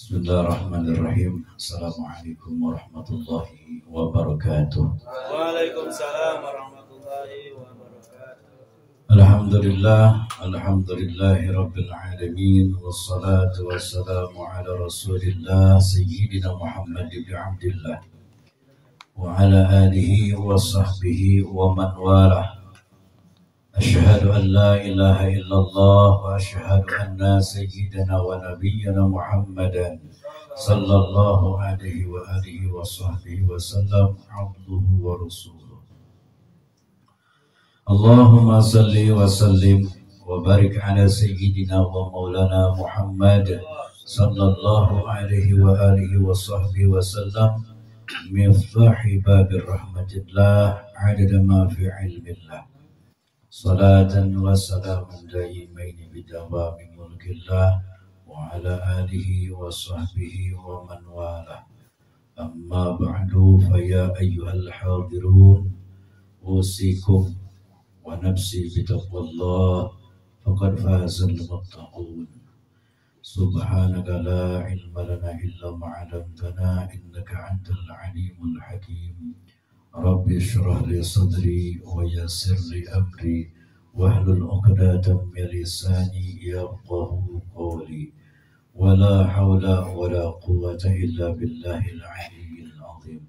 Bismillahirrahmanirrahim. Assalamualaikum warahmatullahi wabarakatuh. Waalaikumsalam warahmatullahi wabarakatuh. Alhamdulillahi rabbil alamin. Wassalatu wassalamu ala rasulillah Sayyidina Muhammad ibn Abdillah wa ala alihi wa sahbihi wa man walah. Asyhadu an la ilaha illallah wa asyhadu anna sayyidana wa nabiyyana Muhammadan sallallahu alaihi wa alihi wa sahbihi wa sallam abduhu wa rasuluh. Allahumma salli wa sallim wa barik ala sayyidina wa maulana Muhammad sallallahu alaihi wa alihi wa sahbihi wa sallam miftahi babir rahmatillah adada ma fi ilmillah. Salatan wa salamun daimaini bidawami mulkillah wa ala alihi wa sahbihi wa man walah. Amma ba'du fa ya ayyuhal hadirun usikum wa nafsi bitaqwallah faqad fazal muttaqun. Subhanaka la ilma lana illa ma 'allamtana innaka antal alimul hakim. Rabbi shrah li sadri wa yassir li amri wahlul 'uqdatam min lisani yafqahu qawli wala haula wala quwwata illa billahil aliyyil azim.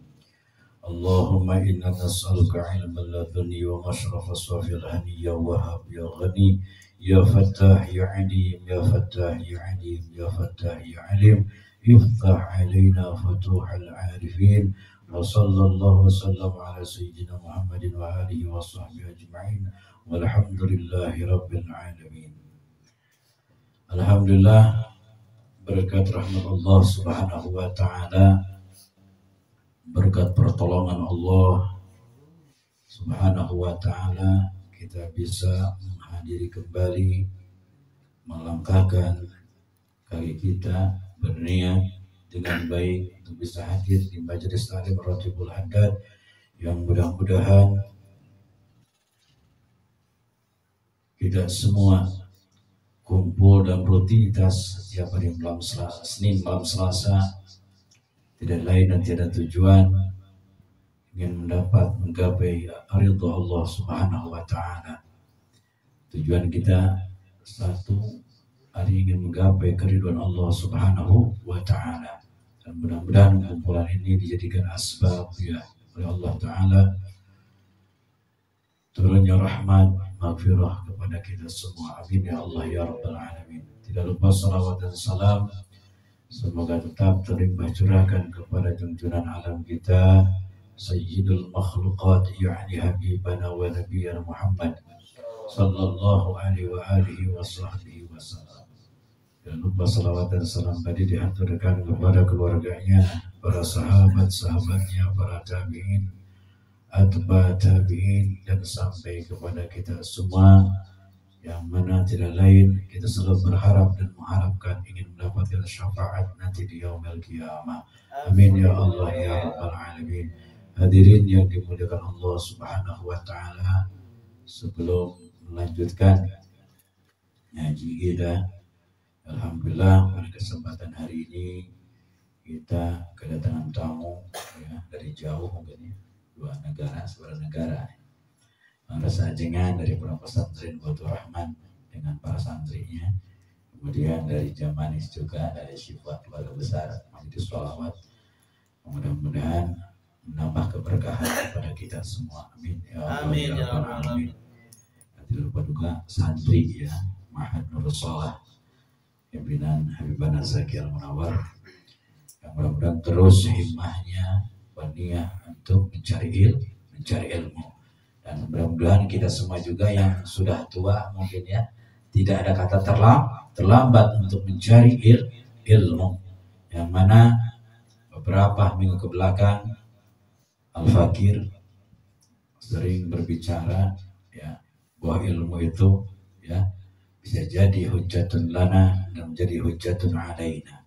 Allahumma inna nas'aluka 'ilman ladunni wa mashraf as-safil hani ya wahhab ya ghani ya fattah ya 'alim ya fattah ya 'alim ya fattah ya 'alim iftah 'alaina futuhal 'arifin. Wa sallallahu wa sallam ala sayyidina Muhammadin wa alihi wa sahbihi ajma'in walhamdulillahi rabbil alamin. Alhamdulillah, berkat rahmat Allah subhanahu wa ta'ala, berkat pertolongan Allah subhanahu wa ta'ala, kita bisa menghadiri kembali, melangkahkan kaki kita berniat dengan baik untuk bisa hadir di Majelis Ta'lim Ratibul Haddad yang mudah-mudahan kita semua kumpul dalam rutinitas setiap hari malam Selasa, Senin malam Selasa, tidak lain dan tidak tujuan ingin menggapai ridha Allah Subhanahu wa ta'ala. Tujuan kita satu, hari ingin menggapai keridhaan Allah Subhanahu wa ta'ala. Dan mudah-mudahan kumpulan ini dijadikan asbab ya oleh Allah Ta'ala turunnya rahmat, maghfirah kepada kita semua. Amin ya Allah ya Rabbal Alamin. Tidak lupa salawat dan salam semoga tetap terlimpah curahkan kepada junjungan alam kita Sayyidul Makhluqat ya'ni Habibana wa Nabiyyana Muhammad sallallahu alaihi wa alihi wa sahbihi wa sallam. Dan lupa salawat dan salam tadi dihaturkan kepada keluarganya, para sahabat-sahabatnya, para tabi'in, atba tabi'in, dan sampai kepada kita semua yang mana tidak lain kita selalu berharap dan mengharapkan ingin mendapatkan syafaat nanti di yaumil qiyamah. Amin ya Allah ya Rabbal Alamin. Hadirin yang dimuliakan Allah Subhanahu wa ta'ala, sebelum melanjutkan ngaji kita, alhamdulillah pada kesempatan hari ini kita kedatangan tamu ya, dari jauh mungkin ya, saudara negara. Rasa ajengan dari Pondok Pesantren Baitur Rahman dengan para santrinya, kemudian dari Jamanis juga dari Syifa keluarga besar Majelis Sholawat. Mudah-mudahan menambah keberkahan kepada kita semua. Amin ya Allah ya Rabbal Alamin. Tidak lupa juga santri ya Ma'had Nurul Shalah pimpinan Habibana Zaki Al-Munawar yang mudah-mudahan terus himmahnya waniyah untuk mencari ilmu, dan mudah-mudahan kita semua juga yang sudah tua mungkin ya tidak ada kata terlambat untuk mencari ilmu, yang mana beberapa minggu ke belakang Al-Fakir sering berbicara ya bahwa ilmu itu ya bisa jadi hujjatun lana dan menjadi hujjatun alaina.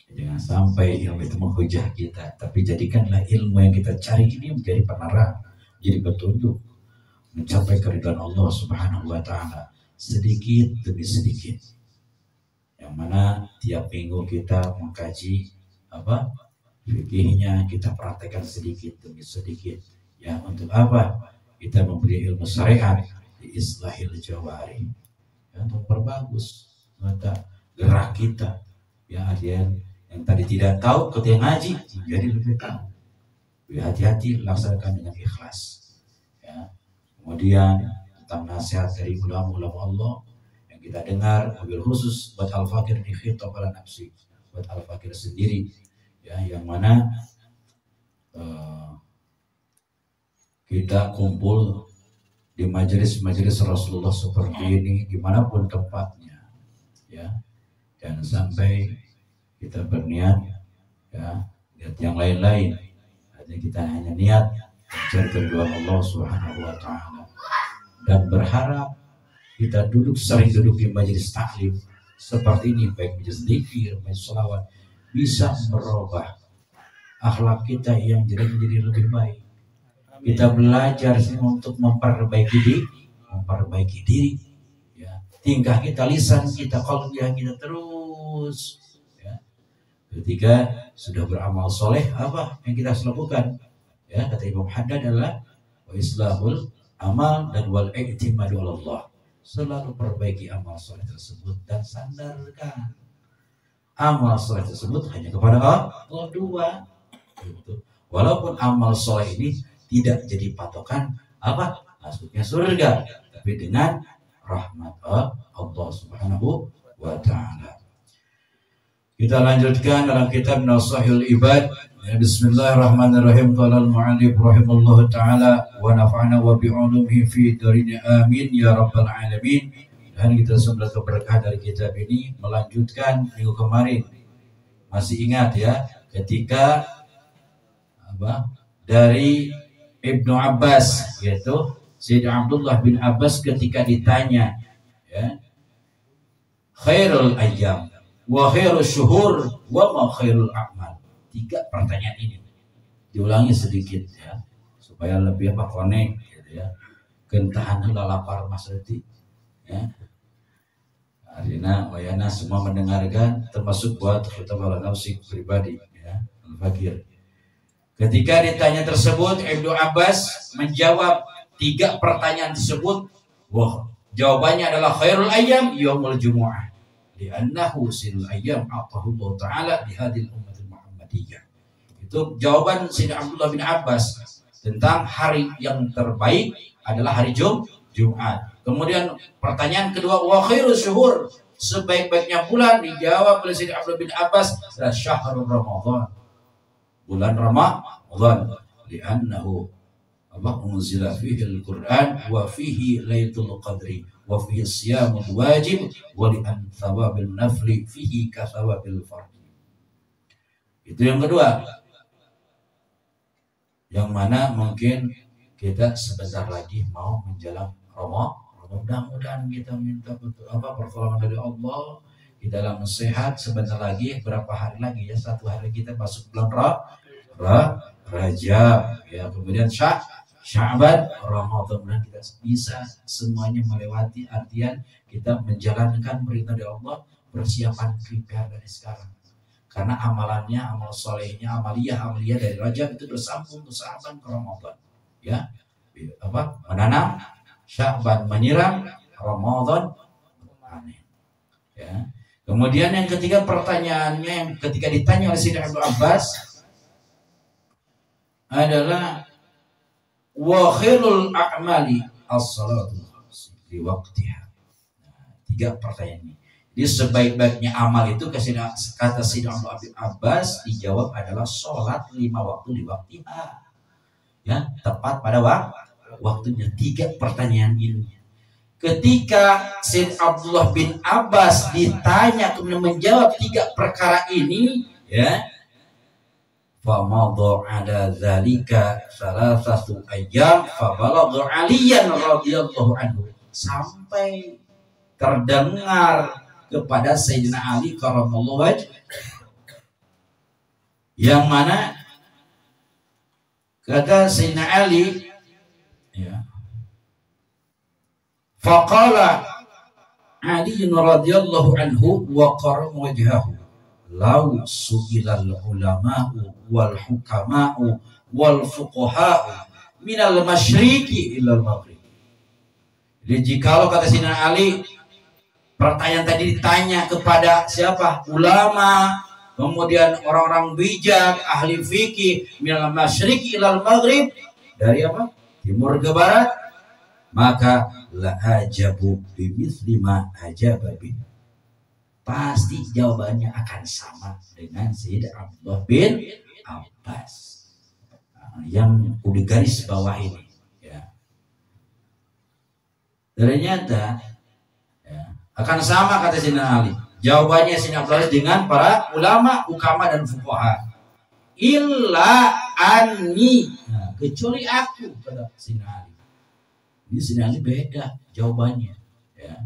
Jangan sampai ilmu itu menghujah kita, tapi jadikanlah ilmu yang kita cari ini menjadi penerang, jadi petunjuk mencapai keridhaan Allah Subhanahu wa ta'ala sedikit demi sedikit. Yang yang mana tiap minggu kita mengkaji apa fikihnya, kita praktekkan sedikit demi sedikit. Ya, untuk apa? Kita memberi ilmu syariat di islahil jawari, ya, untuk perbagus mata gerak kita. Ya, yang tadi tidak tahu ketika ngaji menjadi lebih tahu. Hati-hati laksanakan dengan ikhlas. Ya. Kemudian tentang nasihat dari ulama-ulama Allah yang kita dengar, mobil khusus buat al-fakir di khitab ala nafsi, buat al-fakir sendiri, ya, yang mana kita kumpul di majelis-majelis Rasulullah seperti ini dimanapun tempatnya, ya, dan sampai kita berniat, ya, niat yang lain-lain. Artinya kita hanya niat mencari kedua Allah Subhanahu wa Ta'ala dan berharap kita sering duduk di majelis taklim seperti ini, baik majelis zikir, majelis sholawat, bisa merubah akhlak kita yang menjadi lebih baik. Kita belajar untuk memperbaiki diri, ya. Tingkah kita, lisan kita, qalbiyah kita terus, ya. Ketika sudah beramal soleh, apa yang kita harus lakukan? Ya, kata Imam Haddad adalah wa islahul amal dan wal i'timadu ala Allah. Selalu perbaiki amal soleh tersebut dan sandarkan amal soleh tersebut hanya kepada Allah dua. Gitu. Walaupun amal soleh ini tidak jadi patokan apa masuknya surga, tapi dengan rahmat Allah Subhanahu wa Ta'ala. Kita lanjutkan dalam kitab Nasahil Ibad. Bismillahirrahmanirrahim. Qala al-mu'allif rahimallahu ta'ala wa nafa'ana wa bi'ulumihi fi darin amin ya rabbal alamin. Dan kita semoga berkah dari kitab ini. Melanjutkan minggu kemarin, masih ingat ya, ketika dari Ibnu Abbas, yaitu Sayyidina Abdullah bin Abbas ketika ditanya, ya, khairul ayyam wa khairul syuhur wa ma khairul a'mal. 3 pertanyaan ini diulangi sedikit, ya, supaya lebih connect, gitu ya. Gentahan heula lapar Mas Reti, ya. Arina wayana semua mendengarkan, termasuk buat kita bala nafsi pribadi, ya, al-fakir. Ketika ditanya tersebut, Ibnu Abbas menjawab 3 pertanyaan tersebut. Wah, jawabannya adalah khairul ayyam yaumul jumu'ah. Li'annahu silul ayyam atahullahu ta'ala di hadil ummatil Muhammadiyah. Itu jawaban Sayyidina Abdullah bin Abbas tentang hari yang terbaik adalah hari Jumat. Kemudian pertanyaan kedua, wa khairul syuhur, sebaik-baiknya bulan, dijawab oleh Sayyidina Abdullah bin Abbas adalah syahrul Ramadan. Bulan Ramadan, li'annahu unzila fihi al-Qur'an wa fihi lailatul qadri wa fihi siyamul wajib wa li'an thawabil nafli fihi ka thawabil fardhi. Itu yang kedua, yang mana mungkin kita sebentar lagi mau menjelang Ramadan. Mudah-mudahan kita minta pertolongan dari Allah di dalam sehat. Sebentar lagi, berapa hari lagi ya, 1 hari kita masuk bulan Rajab, ya, kemudian Sya'ban, Ramadan, dan kita bisa semuanya melewati, artian kita menjalankan perintah dari Allah, persiapan prepare dari sekarang, karena amalannya, amal solehnya, amaliyah dari Rajab itu bersambung ke Sya'ban ke Ramadan, ya, menanam, Sya'ban menyiram, Ramadan panen, ya. Kemudian yang ketiga pertanyaannya, yang ketika ditanya oleh Sayyidina Ibnu Abbas adalah wa khairul a'mali as-salatu di waktiha. 3 pertanyaan ini. Jadi sebaik-baiknya amal itu kata Sayyidina Ibnu Abbas dijawab adalah sholat 5 waktu di waktiha. Ya, tepat pada waktunya. 3 pertanyaan ini. Ketika Sayyid Abdullah bin Abbas ditanya kemudian menjawab 3 perkara ini, ya, famadhu ala dzalika salasatu ayyam fabalagha Aliyan radhiyallahu anhu, sampai terdengar kepada Sayyidina Ali karramallahu wajh, yang mana kata Sayyidina Ali, ya, faqala Ali radhiyallahu anhu wa qaram wajhahu law su'ilal ulama'u wal hukama'u wal fuqaha'u minal masyriqi ilal maghrib. Jadi jikalau kata Sayyidina Ali, pertanyaan tadi ditanya kepada siapa? Ulama, kemudian orang-orang bijak, ahli fikih, minal masyriqi ilal maghrib, dari apa? Timur ke barat, maka la ajabu bimithli ma ajaba bi. Pasti jawabannya akan sama dengan Sayyid Abdullah bin Abbas. Yang udah garis bawah ini ya. Ternyata ya, akan sama kata Sayyidina Ali. Jawabannya Sayyidina Abdullah dengan para ulama, hukama dan fuqaha. Illa anni, nah, kecuali aku kata Sayyidina Ali. Ini Sayyidina Ali beda jawabannya ya.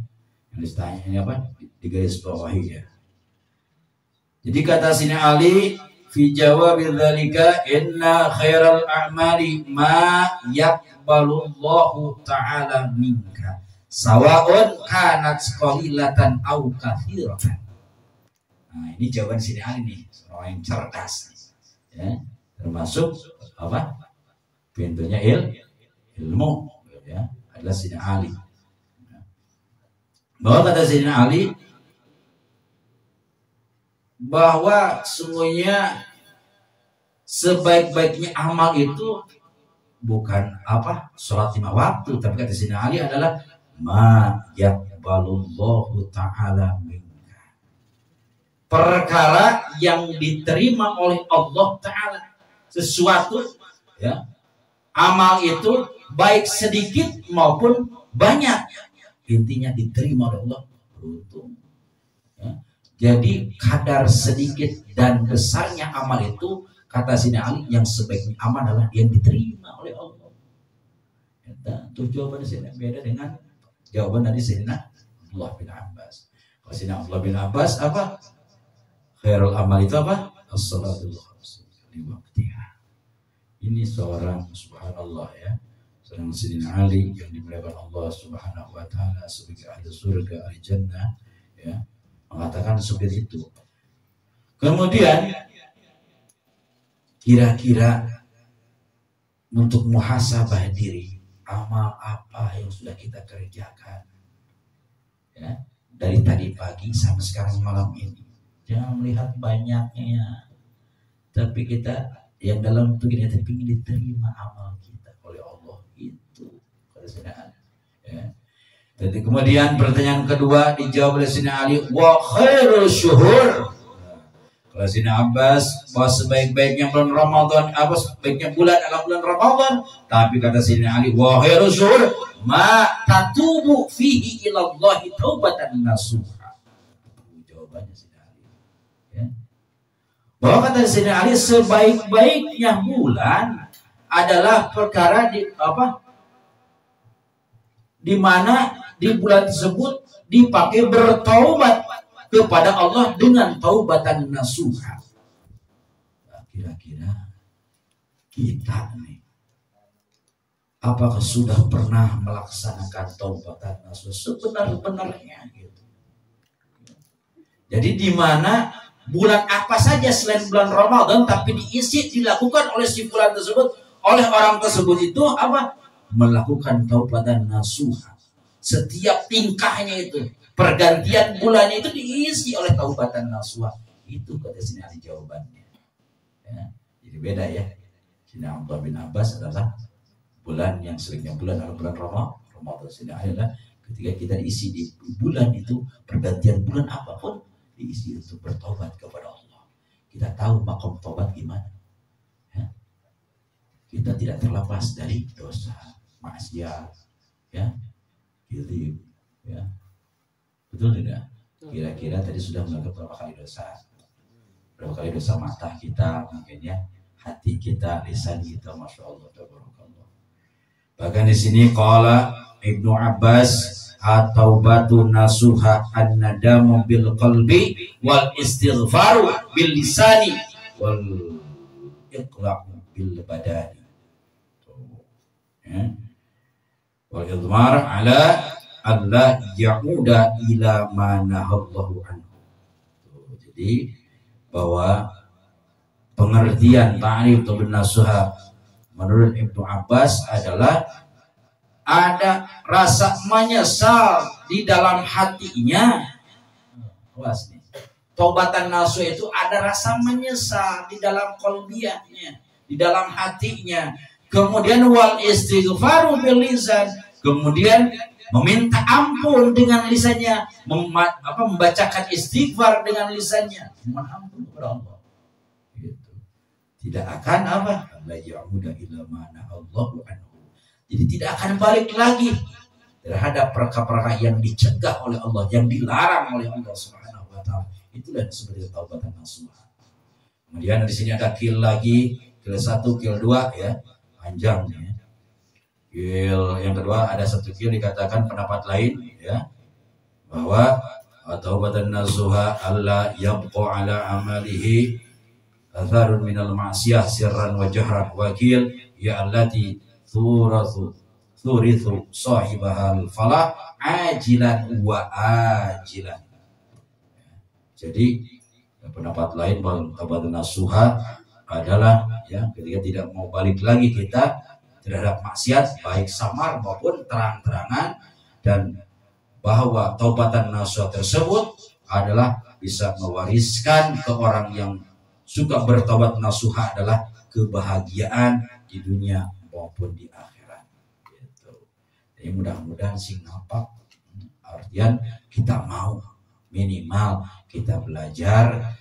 Yang ditanya ini apa? Di garis bawahi ya. Jadi kata Sayyidina Ali fi jawabil dzalika inna khairal a'mali ma yaqbalullahu ta'ala minka sawa'un kanat qalilatan aw katsiratan. Nah, ini jawaban Sayyidina Ali nih, orang yang cerdas nih. Ya, termasuk apa? Pintunya ilmu ya, adalah Sayyidina Ali. Bahwa kata Sayyidina Ali bahwa semuanya sebaik-baiknya amal itu bukan apa sholat 5 waktu, tapi kata Sayyidina Ali adalah ma yaqbalullahu ta'ala minka, perkara yang diterima oleh Allah Ta'ala. Sesuatu ya, amal itu baik sedikit maupun banyak, intinya diterima oleh Allah. Beruntung ya. Jadi kadar sedikit dan besarnya amal itu kata Sayyidina Ali yang sebaiknya amal adalah yang diterima oleh Allah. Itu jawaban Sayyidina beda dengan jawaban dari Sayyidina Abdullah bin Abbas. Kalau Sayyidina Abdullah bin Abbas apa? Khairul amal itu apa? As-salatul khamsu li waqtiha. Ini seorang subhanallah ya, seorang Sayyidina Ali yang dimuliakan Allah Subhanahu wa taala sebagai ahli surga, ahli jannah ya, mengatakan seperti itu. Kemudian kira-kira untuk muhasabah diri, amal apa yang sudah kita kerjakan ya, dari tadi pagi sampai sekarang malam ini. Jangan melihat banyaknya, tapi kita yang dalam itu kita ingin diterima amal kita oleh Allah, itu kesenangan ya. Jadi kemudian pertanyaan kedua dijawab oleh Sayyidina Ali, wa khairul syuhur. Kalau Sayyidina Abbas bahwa sebaik-baiknya bulan Ramadan, apa sebaiknya bulan adalah bulan Ramadan, tapi kata Sayyidina Ali, wa khairul syuhur ma tatubu fihi ila Allah taubatan nasuha. Jawabannya Sayyidina Ali ya. Bahwa kata Sayyidina Ali sebaik-baiknya bulan adalah perkara di apa? Di mana di bulan tersebut dipakai bertaubat kepada Allah dengan taubatan nasuha. Nah, kira-kira kita nih, apakah sudah pernah melaksanakan taubatan nasuha sebenar-benarnya gitu? Jadi di mana bulan apa saja selain bulan Ramadan tapi diisi dilakukan oleh si bulan tersebut, oleh orang tersebut itu apa? Melakukan taubatan nasuha. Setiap tingkahnya itu, pergantian bulannya itu diisi oleh taubatan nasuha. Itu kata Sayyidina Ali jawabannya ya. Jadi beda ya. Sayyidina Abdullah bin Abbas adalah bulan yang seringnya bulan adalah bulan Ramadan. Sayyidina Ali adalah ketika kita diisi di bulan itu, pergantian bulan apapun diisi untuk bertobat kepada Allah. Kita tahu makom tobat gimana ya? Kita tidak terlepas dari dosa, maksiat ya, gitu ya. Betul tidak? Kira-kira tadi sudah melakukan berapa kali dosa? Berapa kali dosa mata kita, mungkin ya, hati kita, lisan kita, masya Allah, tabarakallah. Bahkan di sini qala Ibnu Abbas, at-taubatu nasuha an-nadamu bil qalbi wal istighfaru bil lisani wal iqla'u bil badani ya. Wal idmar ala alla ya'uda ila ma nahallahu anhu. Jadi bahwa pengertian ta'rif tabun nasuha menurut Ibnu Abbas adalah ada rasa menyesal di dalam hatinya. Awas nih. Taubatan nasuha itu ada rasa menyesal di dalam qalbiyahnya, di dalam hatinya. Kemudian wal istighfaru bil lisan, kemudian meminta ampun dengan lisannya, membacakan istighfar dengan lisannya, mohon ampun kepada Allah. Gitu. Tidak akan apa? La ya'uda ila mana Allahu anhu. Jadi tidak akan balik lagi terhadap perkara-perkara yang dicegah oleh Allah, yang dilarang oleh Allah Subhanahu wa taala. Itulah seperti taubatan nasuha. Kemudian di sini ada kil lagi, kil 1, kil 2 ya. Panjang ya. Kil yang kedua ada satu kil dikatakan pendapat lain ya, bahwa taubatan nasuha alla yabqa ala amalihi atharun minal ma'siyah sirran wa jahran, wa kil ya allati thurithu sahibahal falah ajilan wa ajilan. Jadi pendapat lain bahwa taubatan nasuha adalah ya ketika tidak mau balik lagi kita terhadap maksiat baik samar maupun terang-terangan, dan bahwa taubatan nasuha tersebut adalah bisa mewariskan ke orang yang suka bertaubat nasuha adalah kebahagiaan di dunia maupun di akhirat. Gitu. Jadi mudah-mudahan sing nampak artian kita mau minimal kita belajar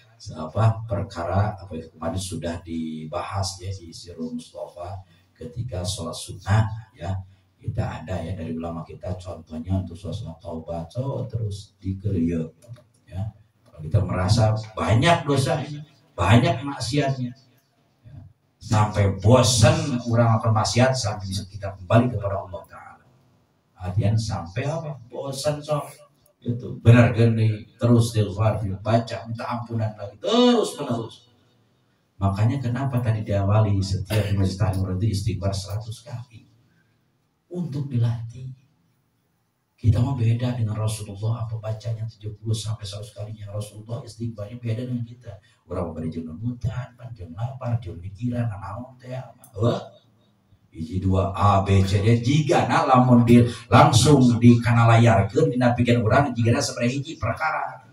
perkara apa yang kemarin sudah dibahas ya di Sirul Mustafa ketika sholat sunnah ya, kita ada ya dari ulama kita contohnya untuk sholat taubat terus dikeriuk ya, kalau kita merasa banyak dosanya, banyak maksiatnya ya, sampai bosan orang akan maksiat sampai bisa kita kembali kepada Allah Ta'ala. Artian sampai apa? Bosan itu benar gini terus istighfar, baca minta ampunan lagi terus menerus. Makanya kenapa tadi diawali setiap di Masjid Tahlim itu istighfar 100 kali untuk dilatih. Kita mau beda dengan Rasulullah, apa bacanya 70 sampai 100 kalinya. Rasulullah istighfarnya beda dengan kita. Orang pada jeung nemutan, panjang lapar, jeung mikiran naon teh hiji dua A B C D jika lamun di langsung di kana layarkeun dina pikeun urang jigana saperti hiji perkara.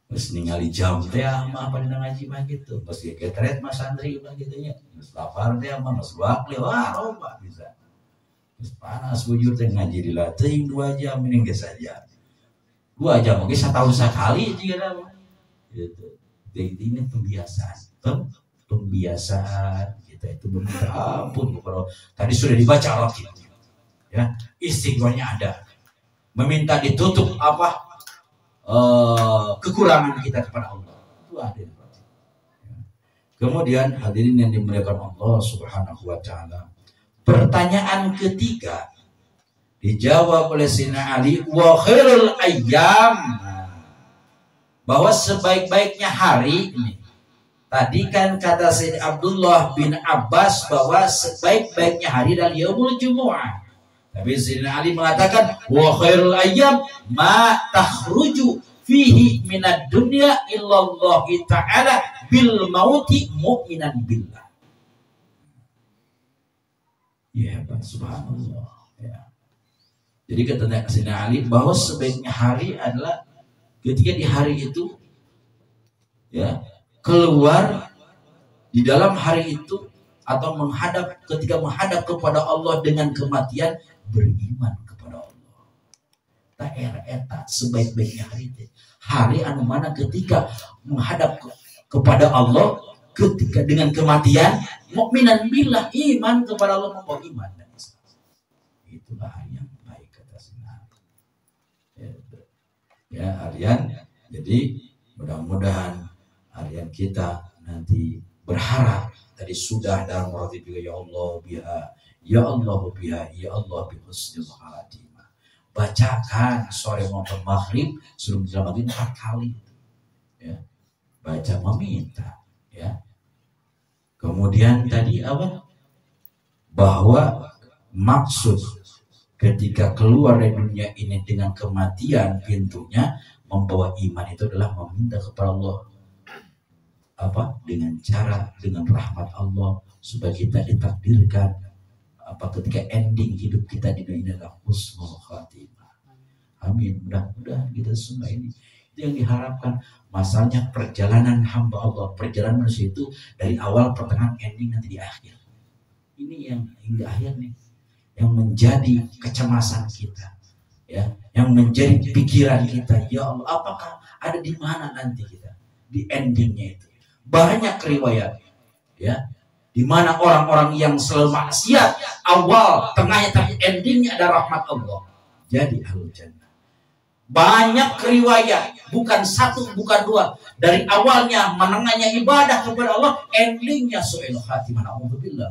Terus ningali jam teh mah apa dina ngaji mah gitu. Geus getret mah santri mah gitu nya. Geus lapar teh mah geus wakli wah loba bisa. Geus panas bujur teh ngaji dilatih 2 jam mending geus saja. 2 jam oge satahun sakali jigana mah. Gitu. Jadi ini pembiasaan. Pembiasaan kita itu meminta ampun kepada tadi sudah dibaca Al-Qur'an ya, istighfarnya ada, meminta ditutup kekurangan kita kepada Allah itu ada. Kemudian hadirin yang dimuliakan Allah Subhanahu wa taala, pertanyaan ketiga dijawab oleh Sayyidina Ali, wa khairul ayyam, bahwa sebaik-baiknya hari ini. Tadi kan kata Sayyid Abdullah bin Abbas bahwa sebaik-baiknya hari adalah yaumul jumu'ah. Tapi Sayyidina Ali mengatakan wa khairul ayyam ma takhruju fihi minad dunya illallah ta'ala bil mauti mu'minan billah. Ya subhanallah ya. Jadi kata Sayyidina Ali bahwa sebaiknya hari adalah ketika di hari itu ya keluar di dalam hari itu atau ketika menghadap kepada Allah dengan kematian beriman kepada Allah. Tak eta sebaik-baiknya hari itu. Hari anu mana ketika menghadap kepada Allah ketika dengan kematian mukminan billah, iman kepada Allah, membawa iman dan Islam. Itulah hari yang baik kata Sinar. Ya, harian. Jadi mudah-mudahan harian kita nanti berharap tadi sudah dalam roti ya Allah biha, ya Allah biha, ya Allah bi husnil khatimah. Bacakan sore maupun maghrib sebelum jalan maghrib 4 kali. Ya. Baca meminta, ya. Kemudian tadi apa? Bahwa maksud ketika keluar dari dunia ini dengan kematian, pintunya membawa iman itu adalah meminta kepada Allah dengan rahmat Allah supaya kita ditakdirkan ketika ending hidup kita di dunia ini adalah husnul khatimah. Amin. Mudah-mudahan kita semua ini itu yang diharapkan. Masalahnya perjalanan hamba Allah, perjalanan manusia itu dari awal, pertengahan, ending, nanti di akhir. Ini yang hingga akhir nih, yang menjadi kecemasan kita, ya, yang menjadi pikiran kita. Ya Allah, apakah ada di mana nanti kita di endingnya itu? Banyak riwayat, ya, di mana orang-orang yang selalu maksiat awal, tengahnya, tapi endingnya ada rahmat Allah, jadi ahlul jannah. Banyak riwayat, bukan satu, bukan dua, dari awalnya, menengahnya ibadah kepada Allah, endingnya su'il khatimah. Alhamdulillah,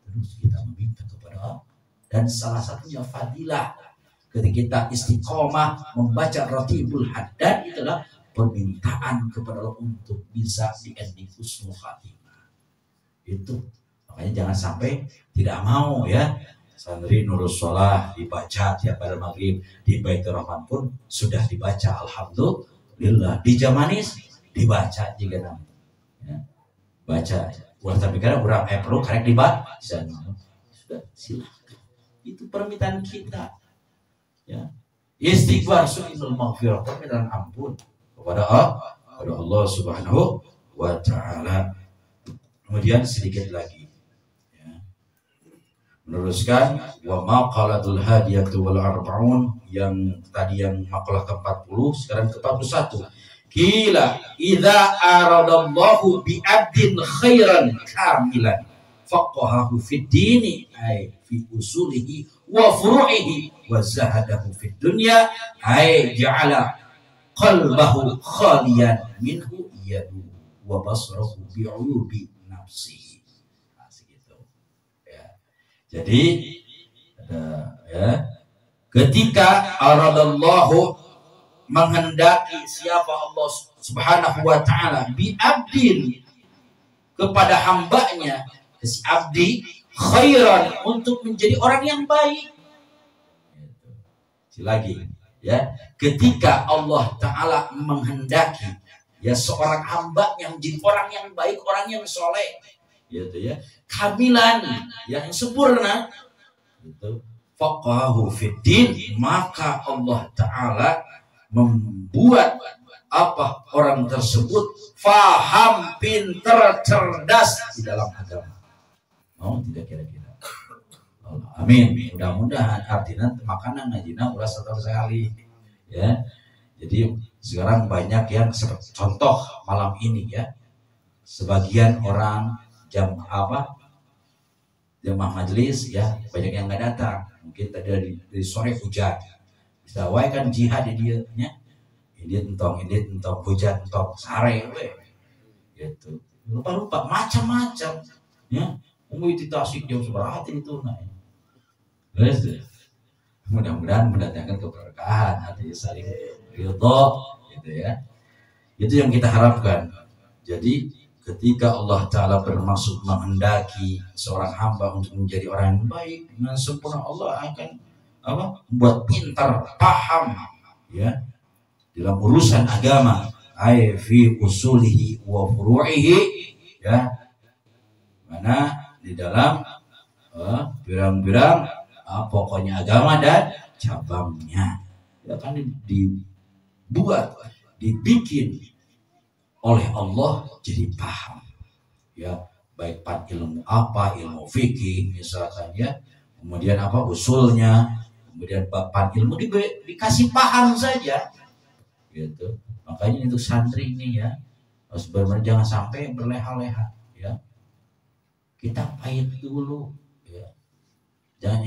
terus kita meminta kepada Allah. Dan salah satunya fadilah ketika kita istiqomah membaca Ratibul Haddad itulah permintaan kepada Allah untuk bisa di ending husnul khatimah. Itu makanya jangan sampai tidak mau, ya. Santri Nurus Sholah dibaca tiap pada maghrib, di Baitur Rahman pun sudah dibaca, alhamdulillah. Di Jamanis dibaca juga namanya, ya. Baca ulah tapi karena urang perlu karek dibaca sudah, silakan. Itu permintaan kita, ya. Istighfar, sunnul maghfirah, permintaan ampun kepada Allah Subhanahu wa ta'ala. Kemudian sedikit lagi, meneruskan wa maqalatul hadiyatu wal arba'un, yang tadi yang makalah ke-40, sekarang ke-41. Qila idza aradallahu bi 'abdin khairan kamilan faqahahu fid dini ay fi usulihi wa furu'ihi wa zahadahu fid dunya ay ja'ala qalbahu khaliyan minhu yadu wa basrahu bi 'uyubi nafsihi. Jadi ketika aradallahu, menghendaki siapa Allah Subhanahu wa ta'ala, bi abdin, kepada hambanya, si abdi khairan, untuk menjadi orang yang baik. Lagi, ya, ketika Allah Ta'ala menghendaki, ya, seorang hambanya menjadi orang yang baik, orang yang soleh, gitu, ya, kamilan, yang sempurna, gitu. Faqahu fiddin, maka Allah Ta'ala membuat orang tersebut faham, pintar, cerdas di dalam agama. Mau tidak kira-kira? Amin. Mudah-mudahan artinya makanan ngajina ulah satu sekali, ya. Jadi sekarang banyak yang contoh malam ini, ya, sebagian orang jamaah majelis, ya, banyak yang nggak datang. Mungkin tadi dari sore hujan, bisa wae kan jihad di dia nya, ini entong hujan, entong sare we, gitu. Lupa macam-macam, ya. Itu tasik jam seberapa itu, nah. Terus mudah-mudahan mendatangkan keberkahan, hati saling ridho, gitu, ya. Itu yang kita harapkan. Jadi ketika Allah Ta'ala bermaksud menghendaki seorang hamba untuk menjadi orang yang baik dengan sempurna, Allah akan buat pintar, paham, ya, dalam urusan agama, ay fi usulihi wa furu'ihi, ya, mana di dalam birang-birang pokoknya agama dan cabangnya, ya, kan dibuat, dibikin oleh Allah jadi paham, ya, baik ilmu ilmu fikih misalkan, ya, kemudian usulnya, kemudian ilmu dikasih paham saja, gitu. Makanya itu santri ini, ya, harus benar-benar jangan sampai berleha-leha, ya. Kita pahit dulu, ya, jangan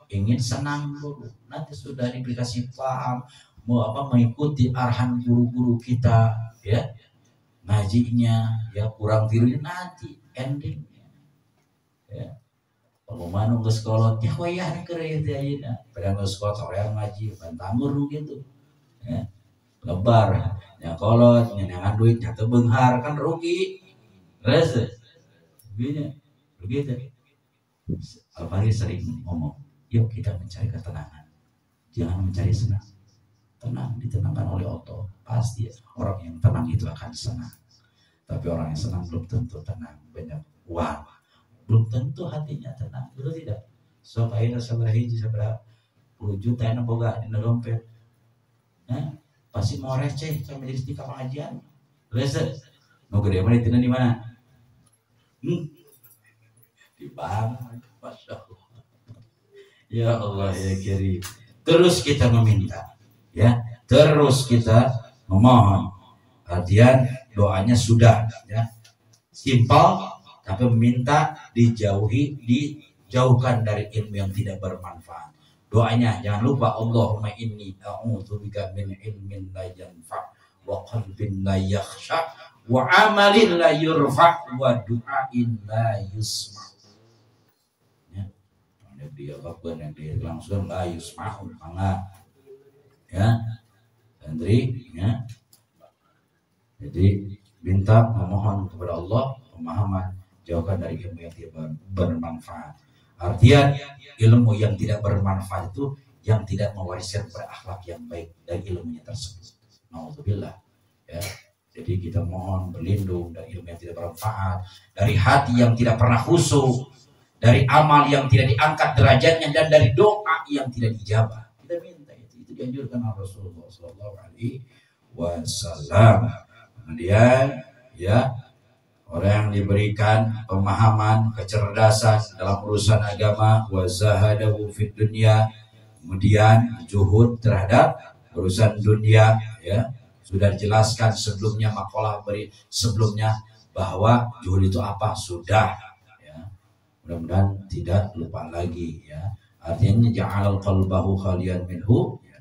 ingin senang dulu, nanti sudah dikasih paham, mau mengikuti arahan guru-guru kita, ya, ngajinya, ya, kurang tirunya nanti endingnya, ya. Kalau mana ke sekolah ya wayah kerja aja, pada ke sekolah sore ngaji bantamur gitu, ya, lebar, ya, kalau nyenangan duit jatuh benghar kan rugi, terus begini, begitu. Al-Fakir sering ngomong, yuk kita mencari ketenangan, jangan mencari senang. Tenang, ditenangkan oleh Allah. Pasti orang yang tenang itu akan senang. Tapi orang yang senang belum tentu tenang. Banyak uang, belum tentu hatinya tenang. Betul tidak? So akhirnya seberapa hiji, seberapa 10 juta yang boga di dompet. Nah, pasti mau receh sama jadi di pengajian. Receh. Mau gede mana itu di mana? Di bank. Masya Allah. Ya Allah ya Karim. Terus kita meminta, ya. Terus kita memohon. Artian doanya sudah, ya. Simpel, tapi meminta dijauhkan dari ilmu yang tidak bermanfaat. Doanya jangan lupa, Allahumma inni a'udzubika min ilmin la yanfa' wa qalbin la yakhsha wa amalin la yurfa' wa du'ain la yusma'. Dia bakal dia langsung la yusma'u mangga, ya santri, ya. Jadi minta, memohon kepada Allah pemahaman, jauhkan dari ilmu yang tidak bermanfaat. Artian ilmu yang tidak bermanfaat itu yang tidak mewariskan berakhlak yang baik dari ilmunya tersebut. Nauzubillah, ya. Jadi kita mohon berlindung dari ilmu yang tidak bermanfaat, dari hati yang tidak pernah khusyuk, dari amal yang tidak diangkat derajatnya, dan dari doa yang tidak dijabah. Kita minta itu dianjurkan oleh Rasulullah SAW. Kemudian, ya, orang yang diberikan pemahaman, kecerdasan dalam urusan agama, wa zahadahu fid dunya, kemudian juhud terhadap urusan dunia, ya. Sudah dijelaskan sebelumnya, makalah sebelumnya bahwa juhud itu apa, sudah. Mudah-mudahan tidak lupa lagi, ya. Artinya ja'alal qalbahu khalian minhu, ya.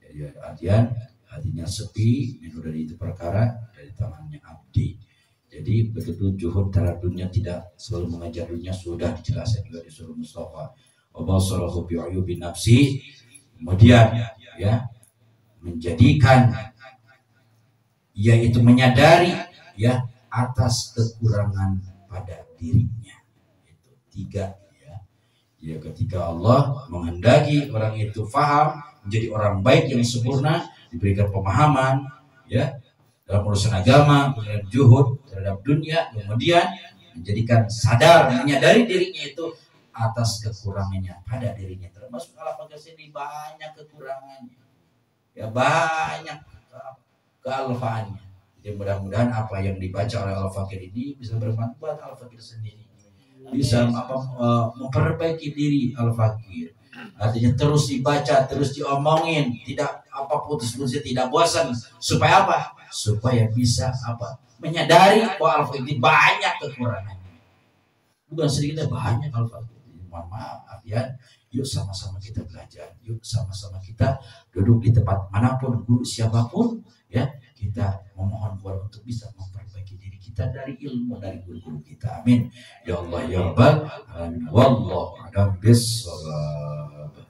Jadi artian hatinya sepi minhu dari itu perkara, dari tangannya abdi. Jadi betul-betul juhud terhadap dunia, tidak selalu mengejar dunia, sudah dijelaskan juga di surah Mustafa. Wa basarahu bi'uyubi nafsi. Kemudian, ya, menjadikan, yaitu menyadari, ya, atas kekurangan pada dirinya. 3, ya, ketika Allah menghendaki orang itu faham, menjadi orang baik yang sempurna, diberikan pemahaman, ya, dalam urusan agama, kemudian juhud terhadap dunia, kemudian menjadikan sadar, menyadari dirinya itu atas kekurangannya pada dirinya, termasuk Al-Fakir ini banyak kekurangannya, ya, banyak kealfaannya. Jadi mudah-mudahan apa yang dibaca oleh Al-Fakir ini bisa bermanfaat Al-Fakir sendiri, bisa memperbaiki diri Al-Fakir. Artinya terus dibaca, terus diomongin, tidak putus-putus, tidak bosan. Supaya apa? Supaya bisa menyadari bahwa Al-Fakir ini banyak kekurangannya. Bukan sedikit, banyak Al-Fakir. Mohon maaf, artinya yuk sama-sama kita belajar, yuk sama-sama kita duduk di tempat manapun, guru siapapun, ya, kita memohon kepada untuk bisa memperbaiki diri kita dari ilmu dari guru-guru kita. Amin ya Allah ya Rabbal alamin. Wallahu a'lam bissawab.